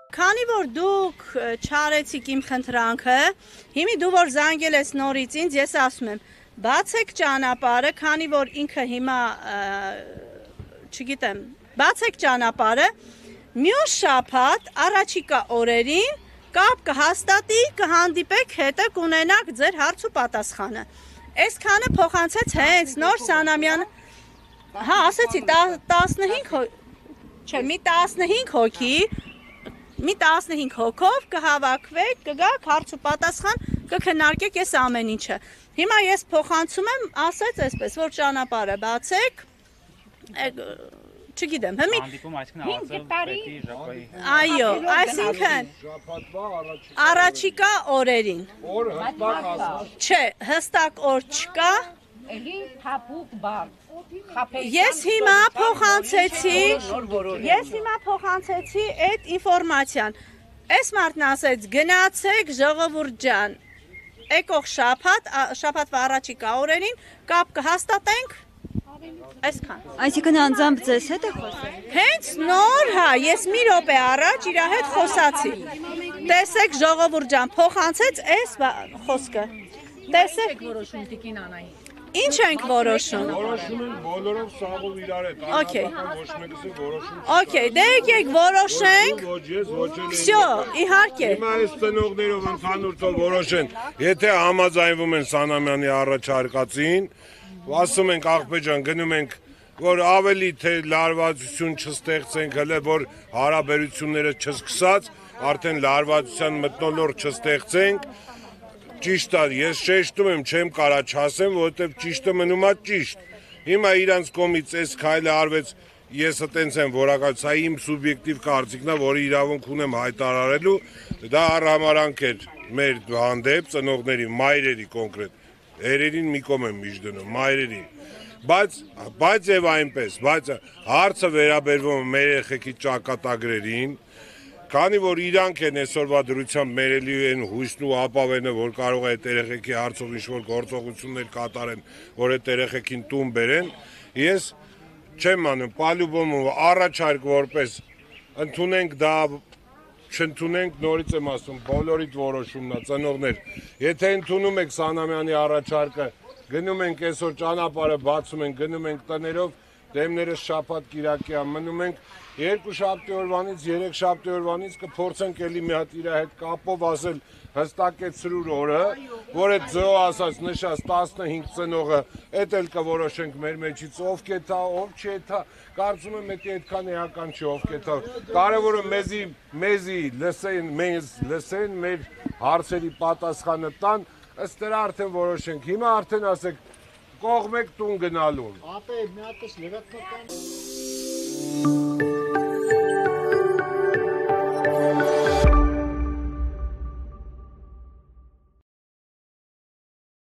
Քանի որ դուք չարեցիք իմ խնդրանքը, հիմի դու որ զանգել ես նորից ինձ, ես ասում եմ, բացեք ճանապարհը, քանի որ ինքը հիմա, չգիտեմ, բացեք ճանապարհը, մյուս շաբաթ առաջիկա օրերին կապ կհաստատի, կհանդիպեք, հետը կունենաք ձեր հարց ու պատասխանը։ Այսքանը փոխանցեց հենց նոր Սանամյանը, հա, ասեցի 15 չէ, մի 15 հոգի, մի 15 հոգով կհավաքվեք, կգաք հարց ու պատասխան, կքննարկեք այս ամեն ինչը։ Հիմա ես փոխանցում եմ, ասեց այսպես, որ ճանապարհը բացեք, չգիտեմ, այո, այսինքն առաջիկա օրերին։ Չէ, հստակ օր չկա։ Ես հիմա փոխանցեցի այդ ինֆորմացիան։ Այս մարդն ասեց գնացեք ժողովուրդ ջան, եկող շաբաթվա առաջիկա օրերին կապ կհաստատենք, այսքան։ Այսինքն անձամբ ձեզ հետ է խոսել։ Հենց նոր, հա, ես մի րոպե առաջ իր հետ խոսացի։ Տեսեք ժողովուրդ ջան, փոխանցեց այս խոսքը։ Տեսեք որոշում տիկին Անային։ Ինչ ենք որոշում։ Որոշում են բոլորով սաղով իրար հետ։ Okay. Ոչ մեկը որոշում։ Okay, դե եկեք որոշենք։ Ոչ ես, ոչ էլ։ Всё, իհարկե։ Հիմա այս ծնողներով ընդհանուր թող որոշեն։ Եթե համաձայնվում են Սանամյանի առաջարկածին, ասում ենք աղբե ջան, գնում ենք, որ ավելի թե լարվածություն չստեղծենք, հələ որ հարաբերությունները չսկսած, արդեն լարվածության մթնոլորտ չստեղծենք։ Ճիշտ է, ես շեշտում եմ, չեմ կարա չասեմ, որովհետև ճիշտը մնում է ճիշտ։ Հիմա իրանց կողմից այս քայլը արվեց, ես այտենց եմ որակալ, սա իմ սուբյեկտիվ կարծիքն է, որի իրավունք ունեմ հայտարարելու, դա արհամարանք էր մեր հանդեպ ծնողների, մայրերի կոնկրետ, հերերին մի կողմ եմ միշտ դնում, մայրերին։ Բայց եւ այնպես, բայց հարցը վերաբերվում է մեր երեխեքի ճակատագրերին, քանի որ իրանք են այսօրվա դրությամբ մերելի են հույսն ու ապավենը, որ կարող է այդ երեխեքի հարցով ինչ-որ գործողություններ կատարեն, որ այդ երեխեքին տուն բերեն, ես չեմ անում, պալյուբոմով առաջարկ որպես ընդունենք դա, չընդունենք, նորից եմ ասում, բոլորիդ որոշումն է, ծնողներ, եթե ընդունում եք Սանամյանի առաջարկը, գնում ենք այսօր ճանապարհը բացում ենք, գնում ենք տներով, դեմներս շաբաթ կիրակյա մնում ենք, 2 շաբթի օրվանից, 3 շաբթի օրվանից կփորձենք էլի մի հատ իր հետ կապով ասել հստակեցրուր օրը, որ այդ ձո ասած նշած 15 ծնողը, այդ էլ կորոշենք մեր մեջից ով կեթա, ով չեթա, կարծում եմ դա այդքան էական չի ով կեթա, կարևորը մեզի լսեն, մեր հարցերի պատասխանը տան, ըստ դրա արդեն որոշենք, հիմա արդեն ասեք կողմեք տուն գնալու։ Ապե մի հատ լրատվական